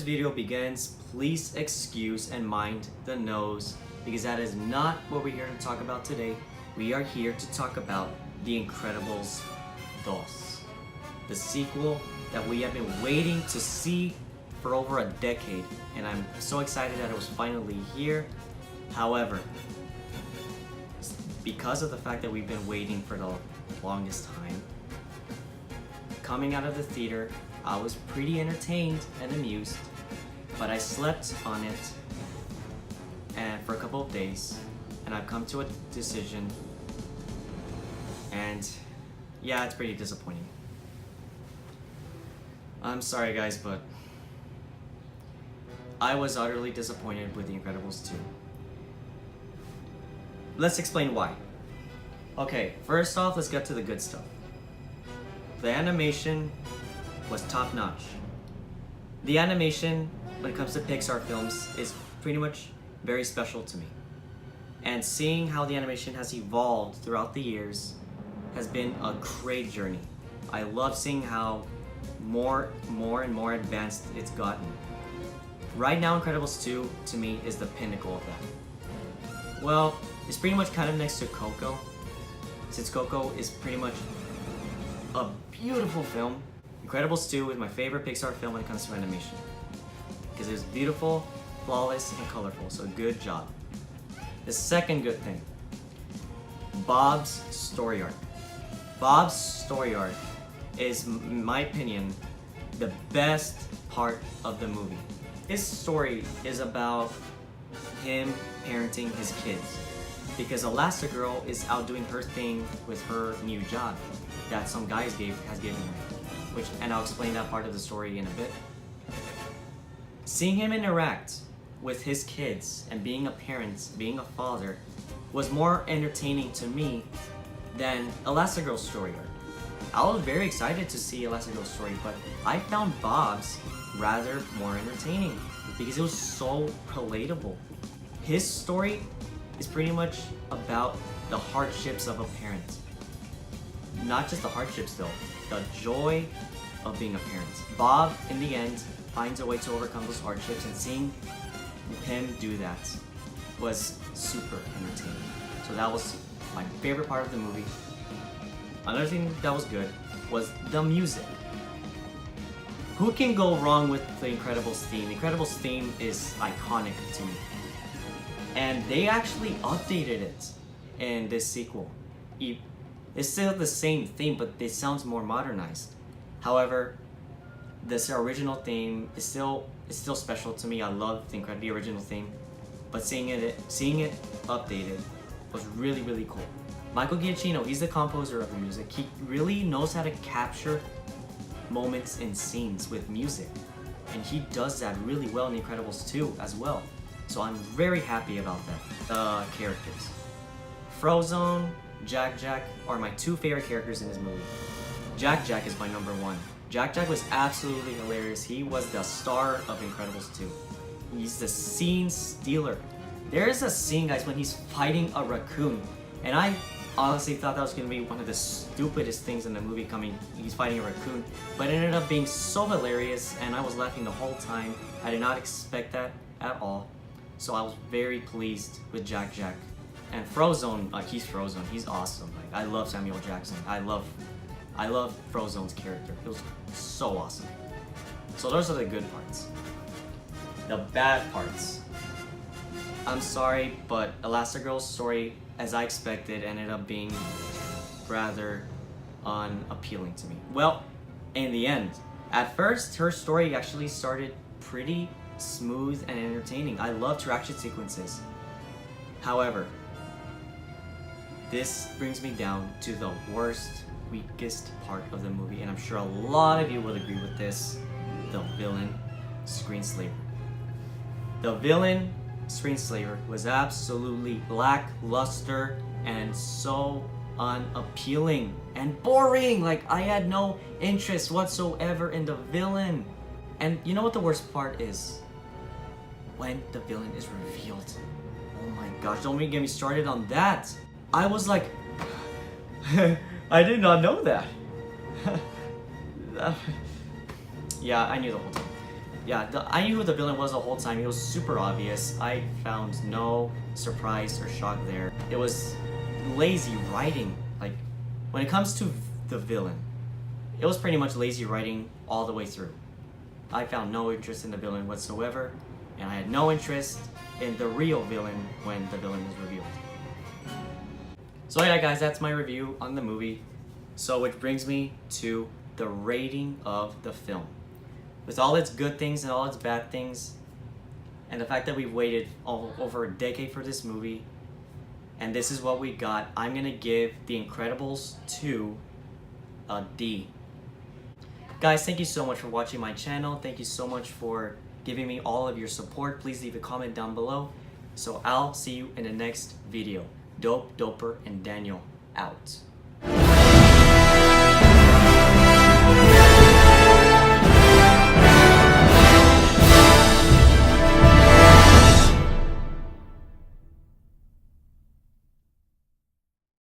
video begins, please excuse and mind the nose because that is not what we're here to talk about today. We are here to talk about The Incredibles 2, the sequel that we have been waiting to see for over a decade, and I'm so excited that it was finally here. However, because of the fact that we've been waiting for the longest time, coming out of the theater, I was pretty entertained and amused, but I slept on it and for a couple of days, and I've come to a decision, and yeah, it's pretty disappointing. I'm sorry guys, but I was utterly disappointed with The Incredibles 2. Let's explain why. Okay, first off, let's get to the good stuff. The animation was top-notch. The animation, when it comes to Pixar films, is pretty much very special to me. And seeing how the animation has evolved throughout the years has been a great journey. I love seeing how more and more advanced it's gotten. Right now, Incredibles 2, to me, is the pinnacle of that. Well, it's pretty much kind of next to Coco, since Coco is pretty much a beautiful film. Incredibles 2 is my favorite Pixar film when it comes to animation, because it's beautiful, flawless, and colorful, so good job. The second good thing, Bob's story arc. Bob's story arc is, in my opinion, the best part of the movie. His story is about him parenting his kids, because Elastigirl is out doing her thing with her new job that some guys has given her, and I'll explain that part of the story in a bit. Seeing him interact with his kids and being a parent, being a father, was more entertaining to me than Elastigirl's story arc. I was very excited to see Elastigirl's story, but I found Bob's rather more entertaining because it was so relatable. His story is pretty much about the hardships of a parent. Not just the hardships though, the joy of being a parent. Bob, in the end, finds a way to overcome those hardships, and seeing him do that was super entertaining. So that was my favorite part of the movie. Another thing that was good was the music. Who can go wrong with the Incredibles theme? The Incredibles theme is iconic to me. And they actually updated it in this sequel. It's still the same theme, but it sounds more modernized. However, this original theme is still special to me. I love the original theme, but seeing it updated was really, really cool. Michael Giacchino, he's the composer of the music. He really knows how to capture moments in scenes with music, and he does that really well in The Incredibles 2 as well. So I'm very happy about that. The characters. Frozone, Jack Jack are my two favorite characters in this movie. Jack Jack is my number one. Jack Jack was absolutely hilarious. He was the star of Incredibles 2. He's the scene stealer. There is a scene, guys, when he's fighting a raccoon, and I honestly thought that was going to be one of the stupidest things in the movie he's fighting a raccoon, but it ended up being so hilarious, and I was laughing the whole time. I did not expect that at all. So I was very pleased with Jack Jack. And Frozone, he's Frozone. He's awesome. Like, I love Samuel Jackson. I love Frozone's character. He was so awesome. So those are the good parts. The bad parts. I'm sorry, but Elastigirl's story, as I expected, ended up being rather unappealing to me. Well, in the end, at first, her story actually started pretty smooth and entertaining. I loved her action sequences. However, this brings me down to the weakest part of the movie, and I'm sure a lot of you will agree with this: the villain, Screenslaver. The villain, Screenslaver, was absolutely lackluster and so unappealing and boring. Like, I had no interest whatsoever in the villain. And you know what the worst part is? When the villain is revealed. Oh my gosh, don't even get me started on that. I was like, I did not know that. Yeah, I knew the whole time. yeah, I knew who the villain was the whole time. It was super obvious. I found no surprise or shock there. It was lazy writing. Like, when it comes to the villain, it was pretty much lazy writing all the way through. I found no interest in the villain whatsoever, and I had no interest in the real villain when the villain was revealed. So yeah, guys, that's my review on the movie. So which brings me to the rating of the film. With all its good things and all its bad things, and the fact that we've waited over a decade for this movie, and this is what we got, I'm gonna give The Incredibles 2 a D. Guys, thank you so much for watching my channel. Thank you so much for giving me all of your support. Please leave a comment down below. So I'll see you in the next video. Dope, Doper, and Daniel out.